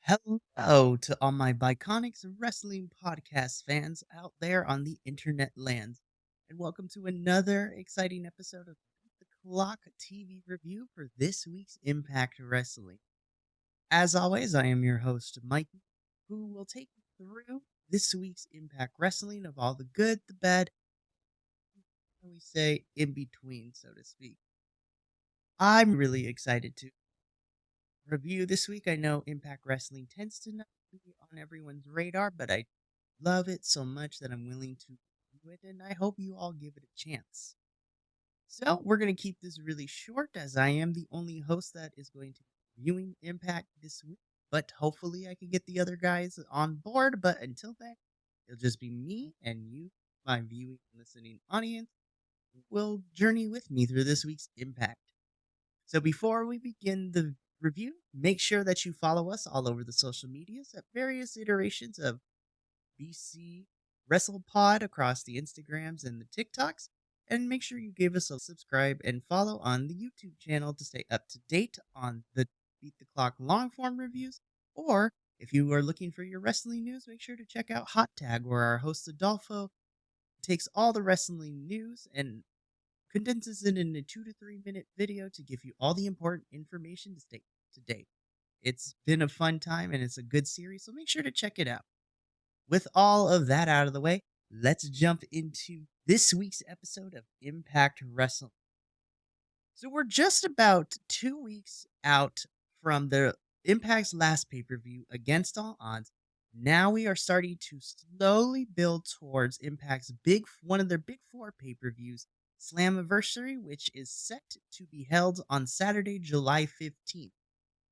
Hello to all my Bi-Conics Wrestling Podcast fans out there on the internet lands, and welcome to another exciting episode of the Clock TV Review for this week's Impact Wrestling. As always, I am your host, Mikey, who will take you through this week's Impact Wrestling of all the good, the bad, and we say in between, so to speak. I'm really excited to review this week. I know Impact Wrestling tends to not be on everyone's radar, but I love it so much that I'm willing to review it, and I hope you all give it a chance. So, we're going to keep this really short as I am the only host that is going to be reviewing Impact this week, but hopefully I can get the other guys on board. But until then, it'll just be me and you, my viewing and listening audience, will journey with me through this week's Impact. So before we begin the review, make sure that you follow us all over the social medias at various iterations of BC WrestlePod across the Instagrams and the TikToks. And make sure you give us a subscribe and follow on the YouTube channel to stay up to date on the Beat the Clock long form reviews. Or if you are looking for your wrestling news, make sure to check out Hot Tag, where our host Adolfo takes all the wrestling news and condenses it in a 2 to 3 minute video to give you all the important information to stay up to date. It's been a fun time and it's a good series, so make sure to check it out. With all of that out of the way, let's jump into this week's episode of Impact Wrestling. So we're just about 2 weeks out from the Impact's last pay-per-view, Against All Odds. Now we are starting to slowly build towards Impact's one of their big four pay-per-views, Slammiversary, which is set to be held on Saturday, July 15th.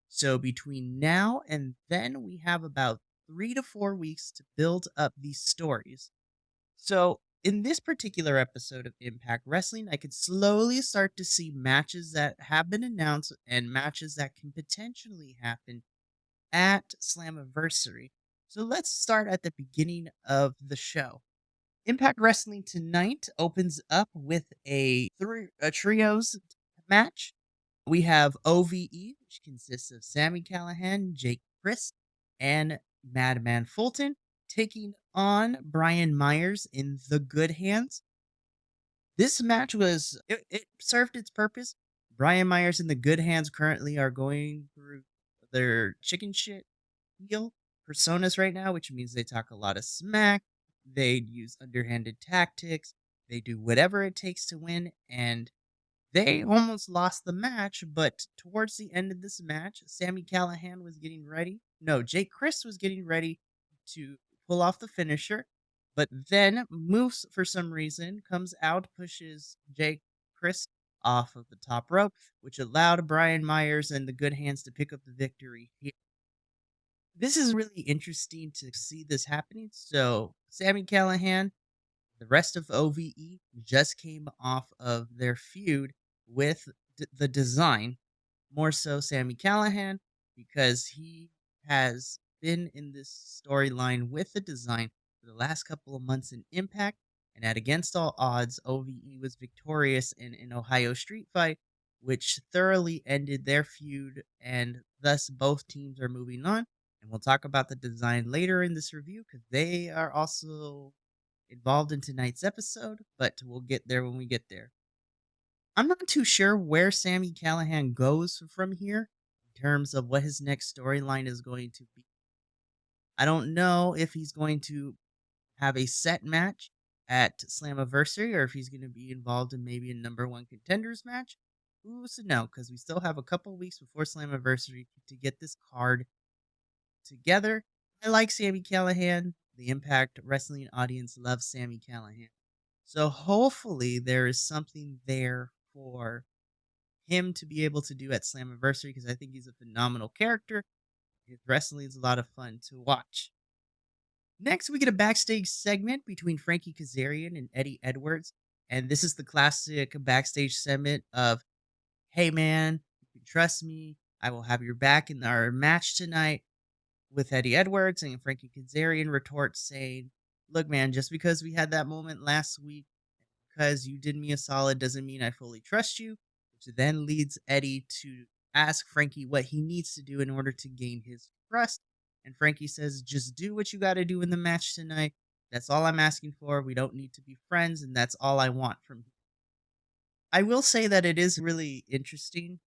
So between now and then, we have about 3 to 4 weeks to build up these stories. So in this particular episode of Impact Wrestling, I could slowly start to see matches that have been announced and matches that can potentially happen at Slammiversary. So let's start at the beginning of the show. Impact Wrestling tonight opens up with a trios match. We have OVE, which consists of Sammy Callahan, Jake Chris, and Madman Fulton, taking on Brian Myers in the Good Hands. This match it served its purpose. Brian Myers and the Good Hands currently are going through their chicken shit heel personas right now, which means they talk a lot of smack. They use underhanded tactics. They do whatever it takes to win, and they almost lost the match, but towards the end of this match, Sammy Callahan was getting ready. No, Jake Chris was getting ready to pull off the finisher, but then Moose, for some reason, comes out, pushes Jake Chris off of the top rope, which allowed Brian Myers and the Good Hands to pick up the victory here. This is really interesting to see this happening. So, Sammy Callahan, the rest of OVE just came off of their feud with the design. More so, Sammy Callahan, because he has been in this storyline with the design for the last couple of months in Impact. And at Against All Odds, OVE was victorious in an Ohio street fight, which thoroughly ended their feud, and thus both teams are moving on. And we'll talk about the design later in this review because they are also involved in tonight's episode, but we'll get there when we get there. I'm not too sure where Sammy Callahan goes from here in terms of what his next storyline is going to be. I don't know if he's going to have a set match at Slammiversary or if he's going to be involved in maybe a number one contenders match. Who's to know? Because we still have a couple weeks before Slammiversary to get this card together. I like Sammy Callahan. The Impact Wrestling audience loves Sammy Callahan. So hopefully there is something there for him to be able to do at Slammiversary because I think he's a phenomenal character. His wrestling is a lot of fun to watch. Next, we get a backstage segment between Frankie Kazarian and Eddie Edwards. And this is the classic backstage segment of, hey man, you can trust me. I will have your back in our match tonight, with Eddie Edwards, and Frankie Kazarian retorts saying, look, man, just because we had that moment last week, because you did me a solid, doesn't mean I fully trust you, which then leads Eddie to ask Frankie what he needs to do in order to gain his trust. And Frankie says, just do what you got to do in the match tonight. That's all I'm asking for. We don't need to be friends, and that's all I want from you. I will say that it is really interesting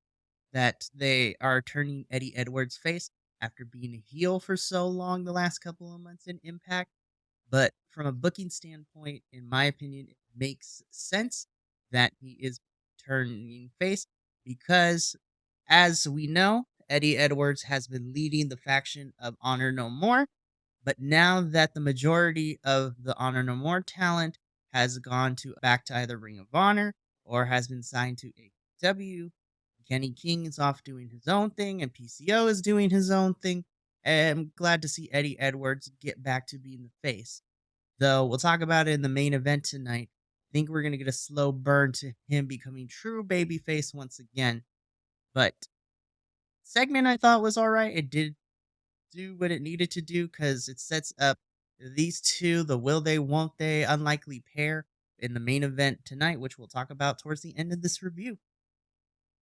that they are turning Eddie Edwards' face after being a heel for so long the last couple of months in Impact. But from a booking standpoint, in my opinion, it makes sense that he is turning face because, as we know, Eddie Edwards has been leading the faction of Honor No More. But now that the majority of the Honor No More talent has gone to back to either Ring of Honor or has been signed to AEW, Kenny King is off doing his own thing and PCO is doing his own thing. And I'm glad to see Eddie Edwards get back to being the face. Though we'll talk about it in the main event tonight. I think we're going to get a slow burn to him becoming true babyface once again. But segment I thought was all right. It did do what it needed to do because it sets up these two, the will they, won't they, unlikely pair in the main event tonight, which we'll talk about towards the end of this review.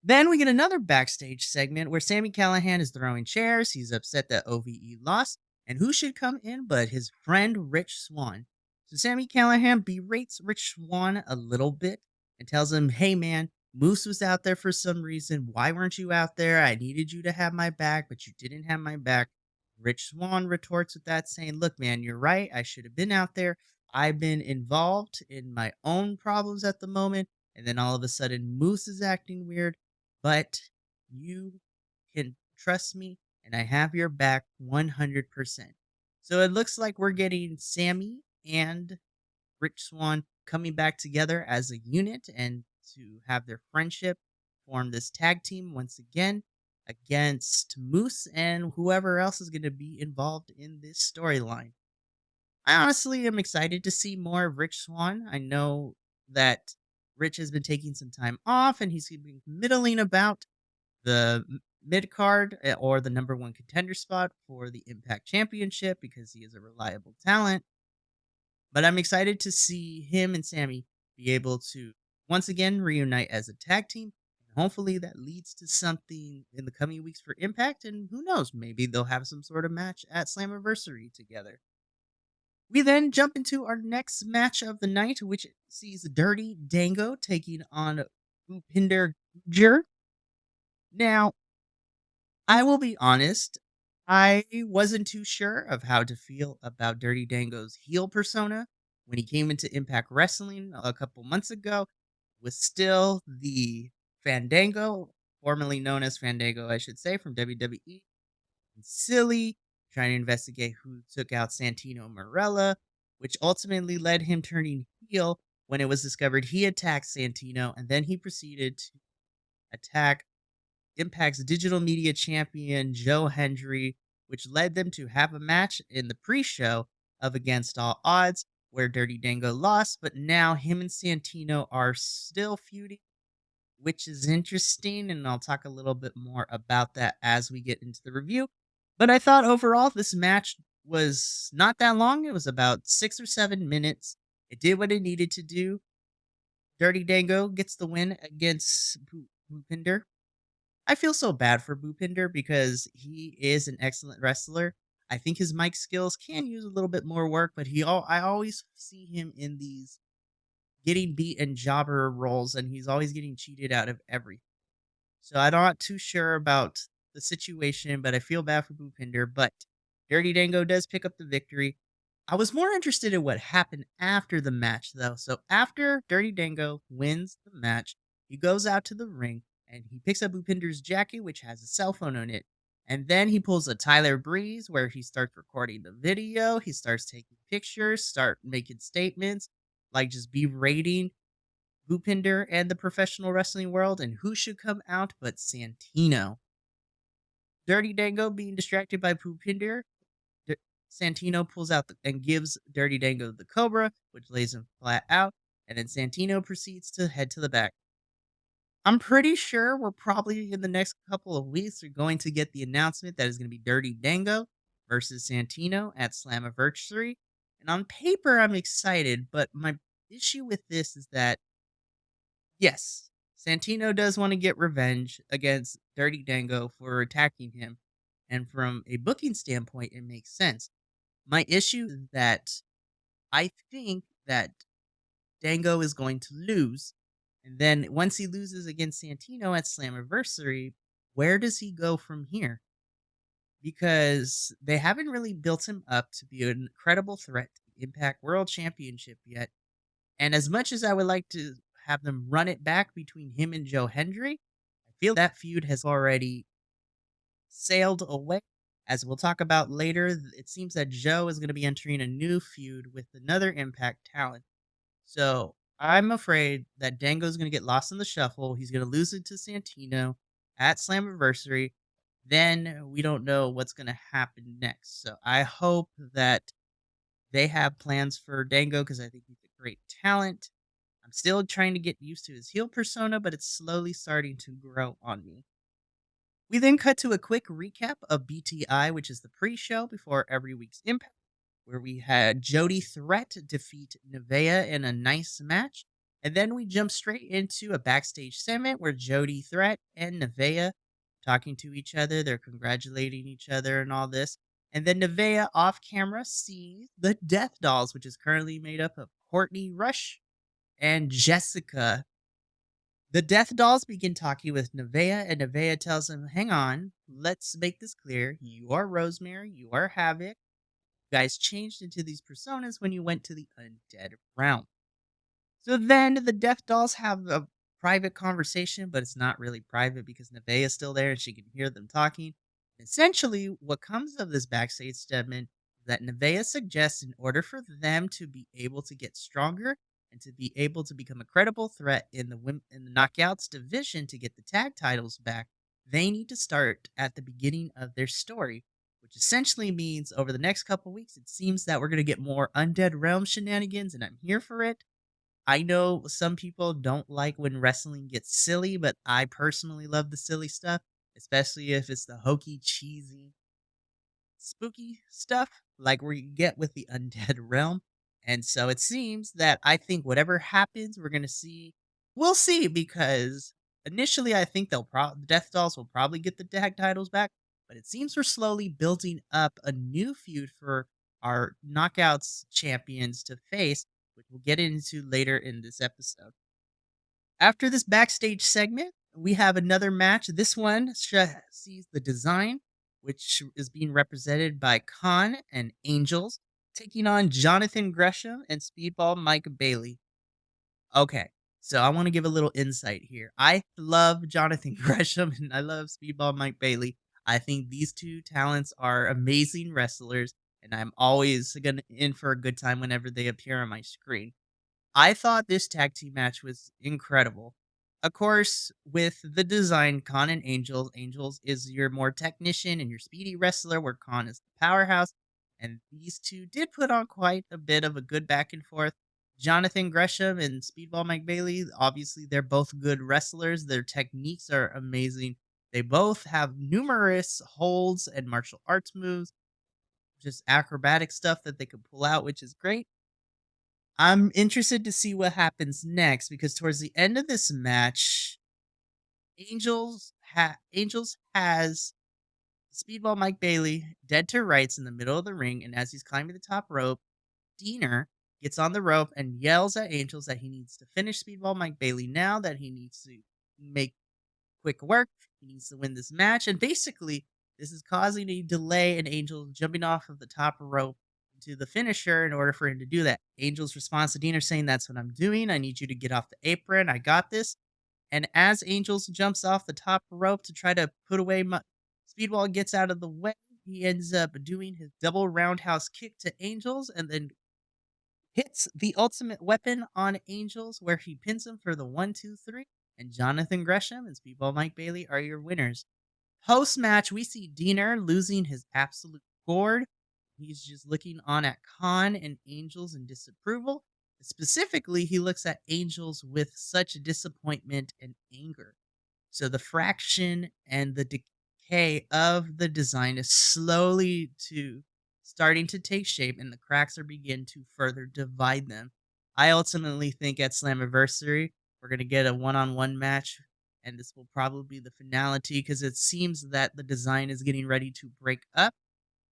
Then we get another backstage segment where Sami Callihan is throwing chairs. He's upset that OVE lost. And who should come in but his friend Rich Swann? So Sami Callihan berates Rich Swann a little bit and tells him, hey man, Moose was out there for some reason. Why weren't you out there? I needed you to have my back, but you didn't have my back. Rich Swann retorts with that, saying, look, man, you're right. I should have been out there. I've been involved in my own problems at the moment. And then all of a sudden, Moose is acting weird. But you can trust me, and I have your back 100%. So it looks like we're getting Sammy and Rich Swann coming back together as a unit and to have their friendship form this tag team once again against Moose and whoever else is going to be involved in this storyline. I honestly am excited to see more of Rich Swann. I know that Rich has been taking some time off and he's been middling about the mid card or the number one contender spot for the Impact Championship because he is a reliable talent. But I'm excited to see him and Sammy be able to once again reunite as a tag team. And hopefully that leads to something in the coming weeks for Impact. And who knows, maybe they'll have some sort of match at Slammiversary together. We then jump into our next match of the night, which sees Dirty Dango taking on Bhupinder Gujjar. Now, I will be honest, I wasn't too sure of how to feel about Dirty Dango's heel persona when he came into Impact Wrestling a couple months ago. Was still the Fandango, formerly known as Fandango, I should say, from WWE. Silly, trying to investigate who took out Santino Marella, which ultimately led him turning heel when it was discovered he attacked Santino, and then he proceeded to attack Impact's digital media champion, Joe Hendry, which led them to have a match in the pre-show of Against All Odds, where Dirty Dango lost, but now him and Santino are still feuding, which is interesting, and I'll talk a little bit more about that as we get into the review. But I thought overall this match was not that long. It was about 6 or 7 minutes. It did what it needed to do. Dirty Dango gets the win against Bhupinder. I feel so bad for Bhupinder because he is an excellent wrestler. I think his mic skills can use a little bit more work, but I always see him in these getting beat and jobber roles, and he's always getting cheated out of everything. So I'm not too sure about the situation, but I feel bad for Bhupinder. But Dirty Dango does pick up the victory. I was more interested in what happened after the match, though. So after Dirty Dango wins the match, he goes out to the ring and he picks up Bhupinder's jacket, which has a cell phone on it. And then he pulls a Tyler Breeze where he starts recording the video. He starts taking pictures, start making statements, like just berating Bhupinder and the professional wrestling world, and who should come out but Santino. Dirty Dango being distracted by Bhupinder, Santino pulls out and gives Dirty Dango the Cobra, which lays him flat out, and then Santino proceeds to head to the back. I'm pretty sure we're probably in the next couple of weeks are going to get the announcement that is going to be Dirty Dango versus Santino at Slammiversary. And on paper, I'm excited, but my issue with this is that yes, Santino does want to get revenge against Dirty Dango for attacking him. And from a booking standpoint, it makes sense. My issue is that I think that Dango is going to lose. And then once he loses against Santino at Slammiversary, where does he go from here? Because they haven't really built him up to be an incredible threat to the Impact World Championship yet. And as much as I would like to have them run it back between him and Joe Hendry, I feel that feud has already sailed away. As we'll talk about later, it seems that Joe is going to be entering a new feud with another Impact talent. So I'm afraid that Dango's going to get lost in the shuffle. He's going to lose it to Santino at Slammiversary. Then we don't know what's going to happen next. So I hope that they have plans for Dango because I think he's a great talent. I'm still trying to get used to his heel persona, but it's slowly starting to grow on me. We then cut to a quick recap of BTI, which is the pre-show before every week's Impact, where we had Jody Threat defeat Nevaeh in a nice match. And then we jump straight into a backstage segment where Jody Threat and Nevaeh talking to each other. They're congratulating each other and all this. And then Nevaeh off camera sees the Death Dolls, which is currently made up of Courtney Rush and Jessica. The Death Dolls begin talking with Nevaeh, and Nevaeh tells him, hang on, let's make this clear. You are Rosemary, you are Havoc. You guys changed into these personas when you went to the Undead realm. So then the Death Dolls have a private conversation, but it's not really private because Nevaeh is still there and she can hear them talking. Essentially, what comes of this backstage segment is that Nevaeh suggests in order for them to be able to get stronger and to be able to become a credible threat in the Knockouts division to get the tag titles back, they need to start at the beginning of their story, which essentially means over the next couple weeks, it seems that we're going to get more Undead Realm shenanigans, and I'm here for it. I know some people don't like when wrestling gets silly, but I personally love the silly stuff, especially if it's the hokey, cheesy, spooky stuff like where you get with the Undead Realm. And so it seems that I think whatever happens, we're going to see. We'll see because initially I think the Death Dolls will probably get the tag titles back, but it seems we're slowly building up a new feud for our Knockouts champions to face, which we'll get into later in this episode. After this backstage segment, we have another match. This one sees the design, which is being represented by Khan and Angels, taking on Jonathan Gresham and Speedball Mike Bailey. Okay, so I want to give a little insight here. I love Jonathan Gresham and I love Speedball Mike Bailey. I think these two talents are amazing wrestlers, and I'm always gonna in for a good time whenever they appear on my screen. I thought this tag team match was incredible. Of course, with the design, Khan and Angels, Angels is your more technician and your speedy wrestler, where Khan is the powerhouse. And these two did put on quite a bit of a good back and forth. Jonathan Gresham and Speedball Mike Bailey, obviously, they're both good wrestlers. Their techniques are amazing. They both have numerous holds and martial arts moves, just acrobatic stuff that they can pull out, which is great. I'm interested to see what happens next because towards the end of this match, Angels has Speedball Mike Bailey dead to rights in the middle of the ring, and as he's climbing the top rope, Diener gets on the rope and yells at Angels that he needs to finish Speedball Mike Bailey now, that he needs to make quick work, he needs to win this match, and basically this is causing a delay in Angels jumping off of the top rope to the finisher in order for him to do that. Angel's response to Diener saying, that's what I'm doing. I need you to get off the apron. I got this. And as Angels jumps off the top rope to try to put away Speedball gets out of the way. He ends up doing his double roundhouse kick to Angels and then hits the ultimate weapon on Angels where he pins him for the 1-2-3. And Jonathan Gresham and Speedball Mike Bailey are your winners. Post match, we see Diener losing his absolute gourd. He's just looking on at Khan and Angels in disapproval. Specifically, he looks at Angels with such disappointment and anger. So the fraction and the decay of the design is slowly starting to take shape, and the cracks are begin to further divide them. I ultimately think at Slammiversary, we're going to get a one-on-one match, and this will probably be the finality because it seems that the design is getting ready to break up,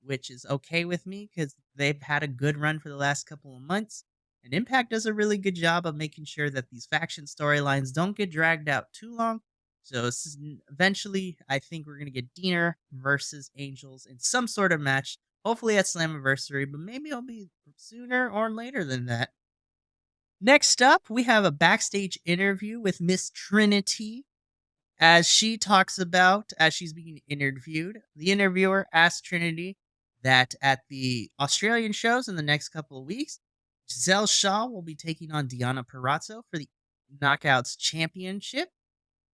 which is okay with me because they've had a good run for the last couple of months. And Impact does a really good job of making sure that these faction storylines don't get dragged out too long. So eventually, I think we're going to get Diener versus Angels in some sort of match, hopefully at Slammiversary, but maybe it'll be sooner or later than that. Next up, we have a backstage interview with Miss Trinity as she talks about, as she's being interviewed, the interviewer asks Trinity that at the Australian shows in the next couple of weeks, Giselle Shaw will be taking on Deonna Purrazzo for the Knockouts Championship.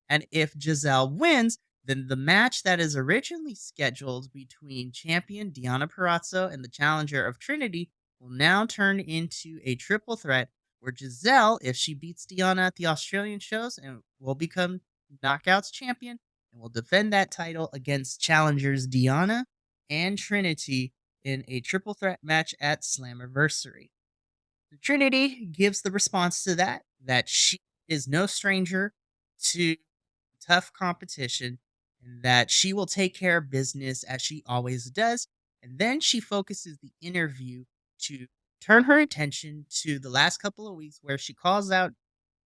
And if Giselle wins, then the match that is originally scheduled between champion Deonna Purrazzo and the challenger of Trinity will now turn into a triple threat where Giselle, if she beats Deonna at the Australian shows, and will become Knockouts champion and will defend that title against challengers Deonna and Trinity in a triple threat match at Slammiversary. Trinity gives the response to that she is no stranger to tough competition and that she will take care of business as she always does. And then she focuses the interview to turn her attention to the last couple of weeks where she calls out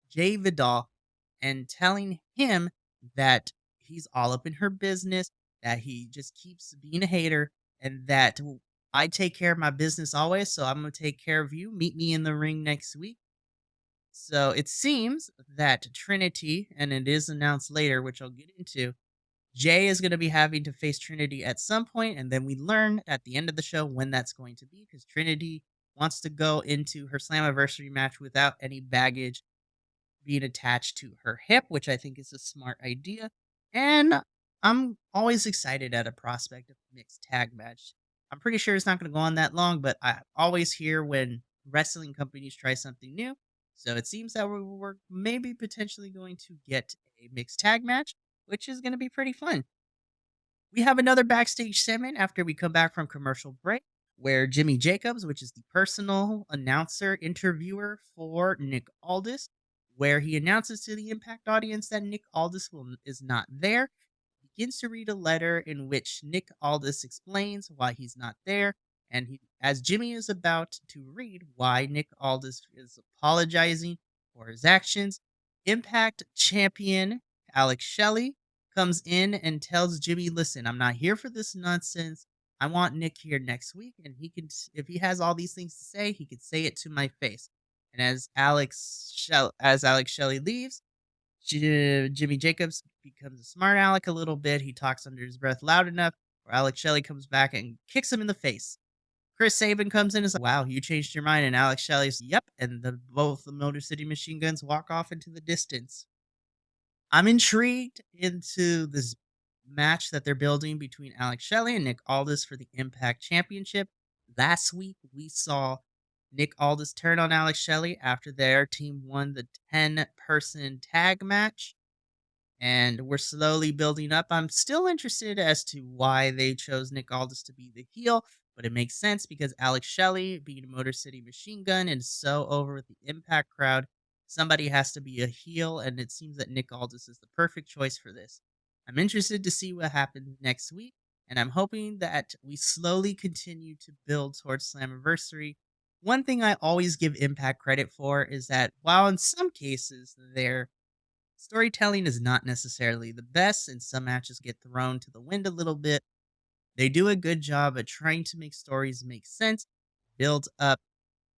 Jay Vidal and telling him that he's all up in her business, that he just keeps being a hater, and that I take care of my business always, so I'm going to take care of you. Meet me in the ring next week. So it seems that Trinity, and it is announced later, which I'll get into, Jay is going to be having to face Trinity at some point, and then we learn at the end of the show when that's going to be, because Trinity wants to go into her Slammiversary match without any baggage being attached to her hip, which I think is a smart idea. And I'm always excited at a prospect of a mixed tag match. I'm pretty sure it's not going to go on that long, but I always hear when wrestling companies try something new. So it seems that we're maybe potentially going to get a mixed tag match, which is going to be pretty fun. We have another backstage segment after we come back from commercial break where Jimmy Jacobs, which is the personal announcer interviewer for Nick Aldis, where he announces to the Impact audience that Nick Aldis is not there, begins to read a letter in which Nick Aldis explains why he's not there, and as Jimmy is about to read why Nick Aldis is apologizing for his actions, Impact champion Alex Shelley comes in and tells Jimmy, "Listen, I'm not here for this nonsense. I want Nick here next week, and he can, if he has all these things to say, he could say it to my face." And as Alex Shelley leaves, Jimmy Jacobs becomes a smart aleck a little bit. He talks under his breath loud enough where Alex Shelley comes back and kicks him in the face. Chris Sabin comes in and is like, "Wow, you changed your mind." And Alex Shelley's, "Yep." And both the Motor City Machine Guns walk off into the distance. I'm intrigued into this match that they're building between Alex Shelley and Nick Aldis for the Impact Championship. Last week, we saw Nick Aldis turn on Alex Shelley after their team won the 10-person tag match. And we're slowly building up. I'm still interested as to why they chose Nick Aldis to be the heel, but it makes sense because Alex Shelley, being a Motor City Machine Gun, and so over with the Impact crowd, somebody has to be a heel, and it seems that Nick Aldis is the perfect choice for this. I'm interested to see what happens next week, and I'm hoping that we slowly continue to build towards Slammiversary. One thing I always give Impact credit for is that while in some cases their storytelling is not necessarily the best, and some matches get thrown to the wind a little bit, they do a good job at trying to make stories make sense, build up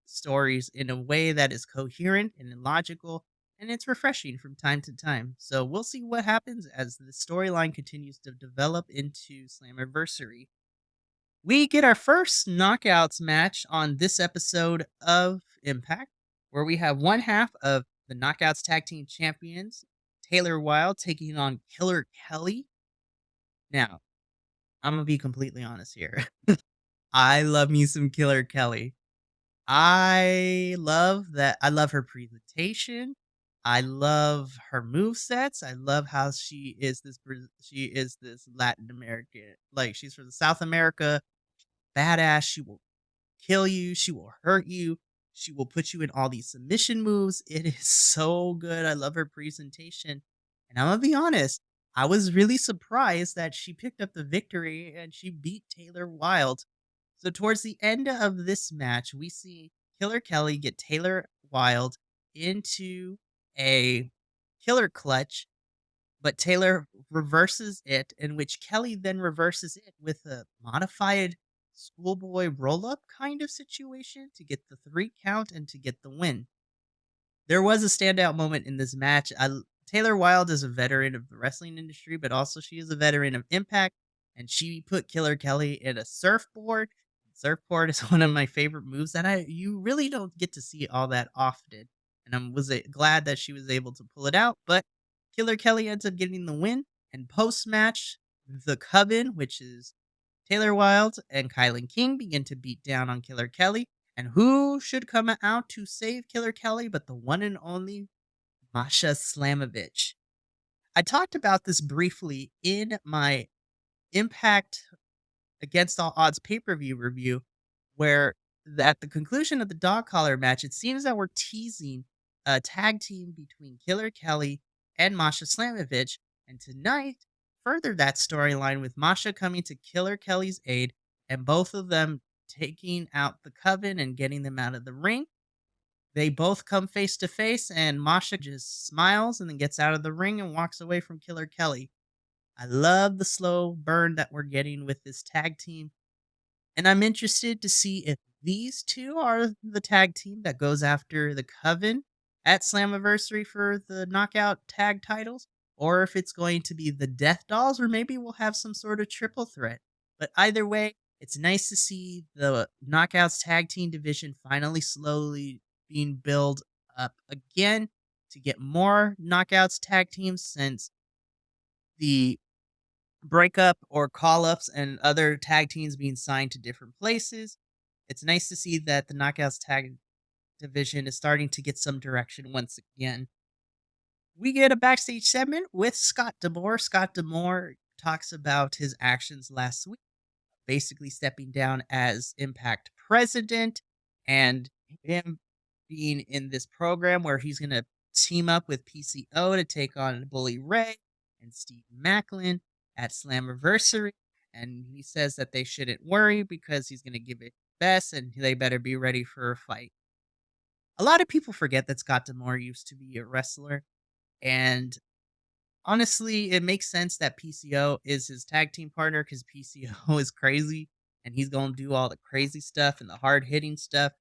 stories in a way that is coherent and logical, and it's refreshing from time to time. So we'll see what happens as the storyline continues to develop into Slammiversary. We get our first knockouts match on this episode of Impact, where we have one half of the Knockouts Tag Team Champions, Taylor Wilde, taking on Killer Kelly. Now, I'm going to be completely honest here. I love me some Killer Kelly. I love that. I love her presentation. I love her move sets. I love how she is this Latin American, like she's from South America, badass. She will kill you. She will hurt you. She will put you in all these submission moves. It is so good. I love her presentation. And I'm gonna be honest, I was really surprised that she picked up the victory and she beat Taylor Wilde. So towards the end of this match, we see Killer Kelly get Taylor Wilde into a killer clutch, but Taylor reverses it, in which Kelly then reverses it with a modified schoolboy roll up kind of situation to get the 3 count and to get the win. There was a standout moment in this match. Taylor Wilde is a veteran of the wrestling industry, but also she is a veteran of Impact, and she put Killer Kelly in a surfboard. Surfboard is one of my favorite moves that I you really don't get to see all that often, and glad that she was able to pull it out. But Killer Kelly ends up getting the win. And post match, the Coven, which is Taylor Wilde and Kylan King, begin to beat down on Killer Kelly. And who should come out to save Killer Kelly but the one and only Masha Slamovich? I talked about this briefly in my Impact Against All Odds pay-per-view review, where at the conclusion of the dog collar match, it seems that we're teasing a tag team between Killer Kelly and Masha Slamovich. And tonight, further that storyline with Masha coming to Killer Kelly's aid and both of them taking out the Coven and getting them out of the ring. They both come face to face, and Masha just smiles and then gets out of the ring and walks away from Killer Kelly. I love the slow burn that we're getting with this tag team, and I'm interested to see if these two are the tag team that goes after the Coven at Slammiversary for the knockout tag titles, or if it's going to be the Death Dolls, or maybe we'll have some sort of triple threat. But either way, it's nice to see the Knockouts tag team division finally slowly being built up again to get more Knockouts tag teams since the breakup or call ups and other tag teams being signed to different places. It's nice to see that the Knockouts tag division is starting to get some direction once again. We get a backstage segment with Scott D'Amore. Scott D'Amore talks about his actions last week, basically stepping down as Impact president and him being in this program where he's going to team up with PCO to take on Bully Ray and Steve Macklin at Slammiversary. And he says that they shouldn't worry because he's going to give it best and they better be ready for a fight. A lot of people forget that Scott D'Amore used to be a wrestler. And honestly, it makes sense that PCO is his tag team partner because PCO is crazy and he's going to do all the crazy stuff and the hard hitting stuff.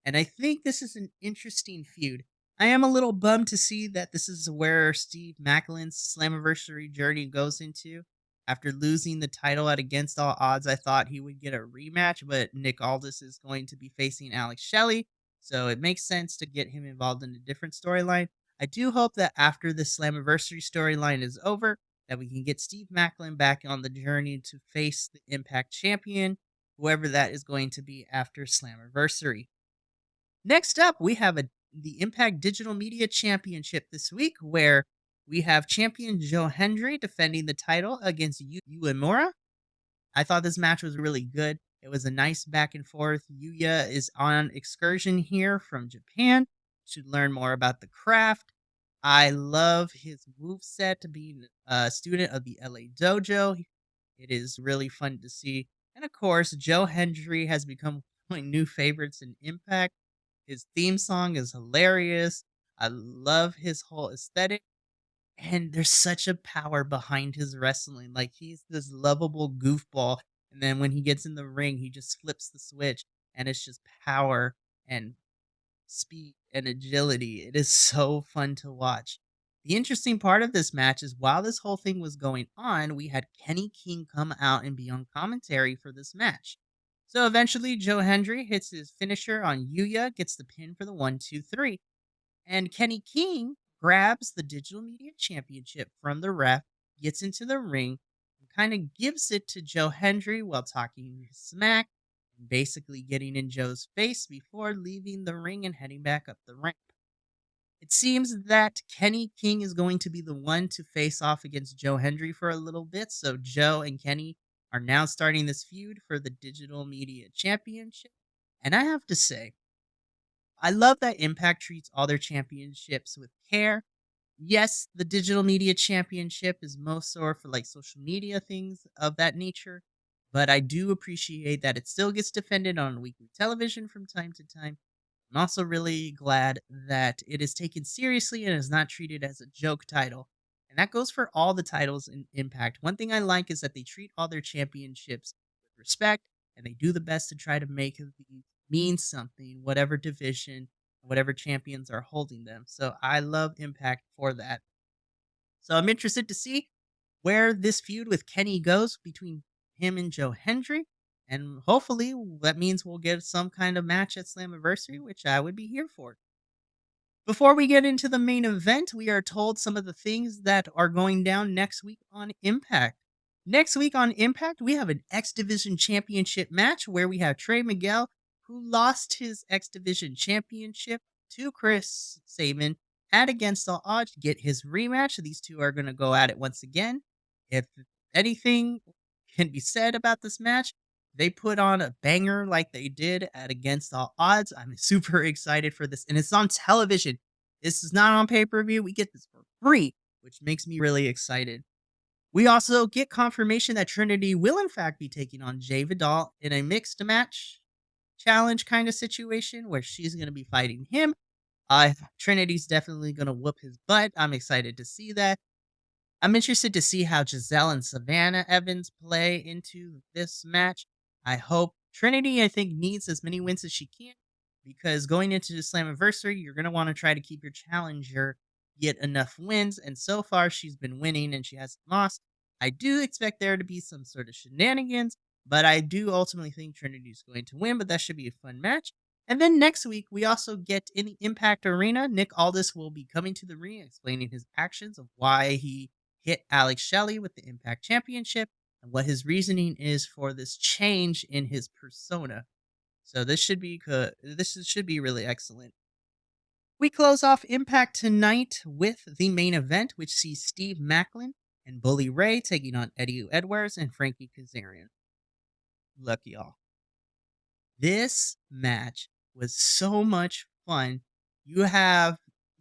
And I think this is an interesting feud. I am a little bummed to see that this is where Steve Macklin's Slammiversary journey goes into. After losing the title at Against All Odds, I thought he would get a rematch, but Nick Aldis is going to be facing Alex Shelley, so it makes sense to get him involved in a different storyline. I do hope that after the Slammiversary storyline is over, that we can get Steve Macklin back on the journey to face the Impact champion, whoever that is going to be after Slammiversary. Next up, we have the Impact Digital Media Championship this week, where we have champion Joe Hendry defending the title against Yu Uemura. I thought this match was really good. It was a nice back and forth. Yuya is on excursion here from Japan to learn more about the craft. I love his moveset, being a student of the LA Dojo. It is really fun to see. And of course, Joe Hendry has become one of my new favorites in Impact. His theme song is hilarious. I love his whole aesthetic. And there's such a power behind his wrestling. Like, he's this lovable goofball. And then when he gets in the ring, he just flips the switch. And it's just power and speed and agility. It is so fun to watch. The interesting part of this match is while this whole thing was going on, we had Kenny King come out and be on commentary for this match. So eventually, Joe Hendry hits his finisher on Yuya, gets the pin for the 1-2-3. And Kenny King grabs the Digital Media Championship from the ref, gets into the ring, and kind of gives it to Joe Hendry while talking smack, and basically getting in Joe's face before leaving the ring and heading back up the ramp. It seems that Kenny King is going to be the one to face off against Joe Hendry for a little bit, so Joe and Kenny are now starting this feud for the Digital Media Championship. And I have to say, I love that Impact treats all their championships with care. Yes, the digital media championship is most sore for like social media things of that nature, but I do appreciate that it still gets defended on weekly television from time to time. I'm also really glad that it is taken seriously and is not treated as a joke title. And that goes for all the titles in Impact. One thing I like is that they treat all their championships with respect and they do the best to try to make these mean something, whatever division, whatever champions are holding them. So I love Impact for that. So I'm interested to see where this feud with Kenny goes between him and Joe Hendry. And hopefully that means we'll get some kind of match at Slammiversary, which I would be here for. Before we get into the main event, we are told some of the things that are going down next week on Impact. Next week on Impact, we have an X Division Championship match where we have Trey Miguel, who lost his X Division Championship to Chris Sabin at Against All Odds to get his rematch. These two are going to go at it once again. If anything can be said about this match, they put on a banger like they did at Against All Odds. I'm super excited for this, and it's on television. This is not on pay per view. We get this for free, which makes me really excited. We also get confirmation that Trinity will, in fact, be taking on Jay Vidal in a mixed match challenge kind of situation where she's going to be fighting him. Trinity's definitely going to whoop his butt. I'm excited to see that. I'm interested to see how Giselle and Savannah Evans play into this match. I hope Trinity, I think, needs as many wins as she can because going into the Slammiversary, you're going to want to try to keep your challenger get enough wins. And so far, she's been winning and she hasn't lost. I do expect there to be some sort of shenanigans, but I do ultimately think Trinity is going to win, but that should be a fun match. And then next week, we also get in the Impact Arena. Nick Aldis will be coming to the ring, explaining his actions of why he hit Alex Shelley with the Impact Championship and what his reasoning is for this change in his persona. So this should be good. Should be really excellent. We close off Impact tonight with the main event, which sees Steve Macklin and Bully Ray taking on Eddie Edwards and Frankie Kazarian. Look, y'all. This match was so much fun. You have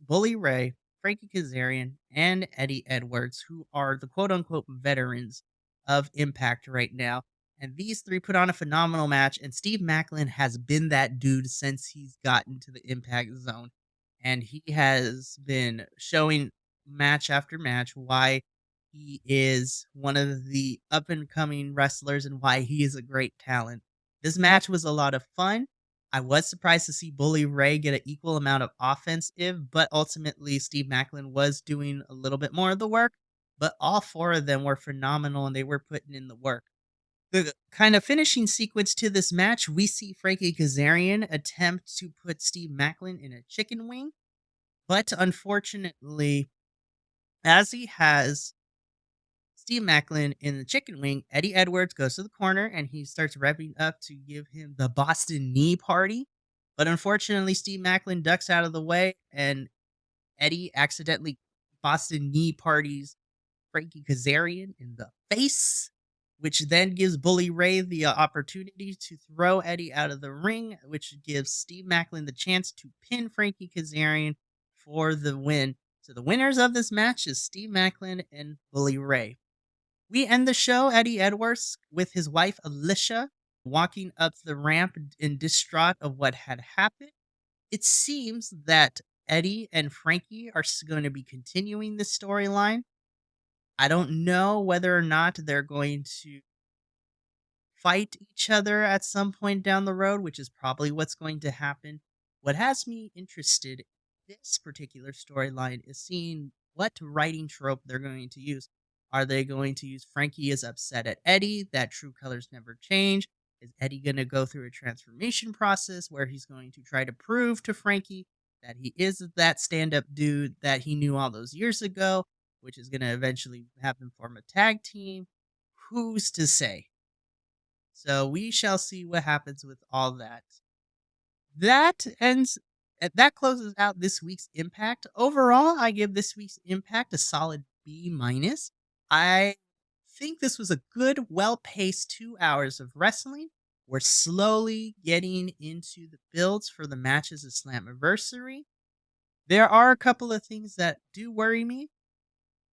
Bully Ray, Frankie Kazarian, and Eddie Edwards, who are the quote unquote veterans of Impact right now. And these three put on a phenomenal match. And Steve Macklin has been that dude since he's gotten to the Impact Zone. And he has been showing match after match why he is one of the up and coming wrestlers and why he is a great talent. This match was a lot of fun. I was surprised to see Bully Ray get an equal amount of offensive, but ultimately Steve Macklin was doing a little bit more of the work. But all four of them were phenomenal and they were putting in the work. The kind of finishing sequence to this match, we see Frankie Kazarian attempt to put Steve Macklin in a chicken wing. But unfortunately, as he has Steve Macklin in the chicken wing, Eddie Edwards goes to the corner and he starts revving up to give him the Boston knee party. But unfortunately, Steve Macklin ducks out of the way and Eddie accidentally Boston knee parties Frankie Kazarian in the face, which then gives Bully Ray the opportunity to throw Eddie out of the ring, which gives Steve Macklin the chance to pin Frankie Kazarian for the win. So the winners of this match is Steve Macklin and Bully Ray. We end the show, Eddie Edwards, with his wife Alicia walking up the ramp in distraught of what had happened. It seems that Eddie and Frankie are going to be continuing this storyline. I don't know whether or not they're going to fight each other at some point down the road, which is probably what's going to happen. What has me interested in this particular storyline is seeing what writing trope they're going to use. Are they going to use Frankie is upset at Eddie, that true colors never change? Is Eddie going to go through a transformation process where he's going to try to prove to Frankie that he is that stand up dude that he knew all those years ago, which is going to eventually have them form a tag team? Who's to say? So we shall see what happens with all that. That closes out this week's Impact. Overall, I give this week's Impact a solid B minus. I think this was a good, well-paced 2 hours of wrestling. We're slowly getting into the builds for the matches of Slammiversary. There are a couple of things that do worry me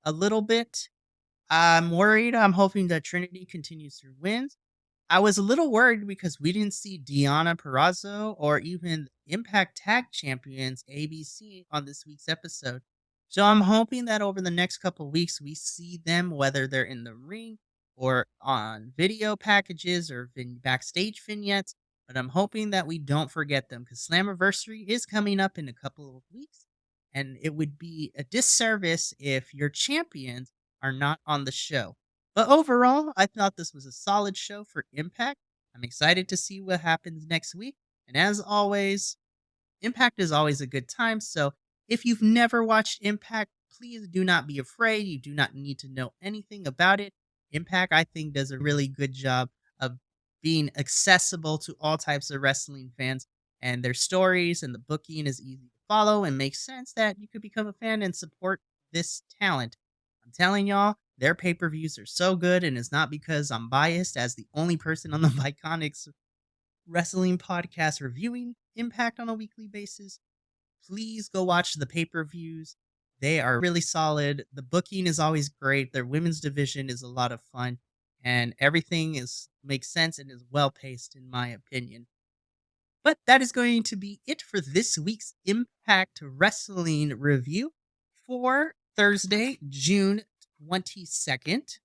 a little bit. I'm worried. I'm hoping that Trinity continues to win. I was a little worried because we didn't see Deonna Purrazzo or even Impact Tag Champions ABC on this week's episode. So I'm hoping that over the next couple weeks we see them, whether they're in the ring or on video packages or backstage vignettes. But I'm hoping that we don't forget them because Slammiversary is coming up in a couple of weeks. And it would be a disservice if your champions are not on the show. But overall, I thought this was a solid show for Impact. I'm excited to see what happens next week. And as always, Impact is always a good time. So if you've never watched Impact, please do not be afraid. You do not need to know anything about it. Impact, I think, does a really good job of being accessible to all types of wrestling fans. And their stories and the booking is easy to follow and makes sense that you could become a fan and support this talent. I'm telling y'all, their pay per views are so good, and it's not because I'm biased as the only person on the Bi-Conics Wrestling Podcast reviewing Impact on a weekly basis. Please go watch the pay per views. They are really solid. The booking is always great. Their women's division is a lot of fun, and everything is makes sense and is well paced, in my opinion. But that is going to be it for this week's Impact Wrestling review for Thursday, June 22nd.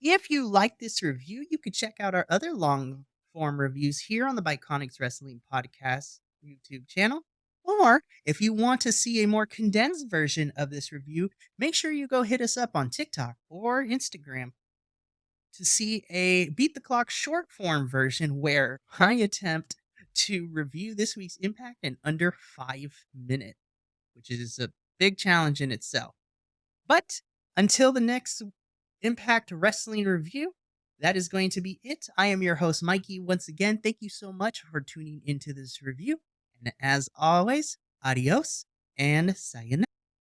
If you like this review, you could check out our other long form reviews here on the Bi-Conics Wrestling Podcast YouTube channel. Or if you want to see a more condensed version of this review, make sure you go hit us up on TikTok or Instagram to see a Beat the Clock short form version where I attempt to review this week's Impact in under 5 minutes, which is a big challenge in itself. But until the next Impact Wrestling review, that is going to be it. I am your host, Mikey. Once again, thank you so much for tuning into this review. And as always, adios and sayonara.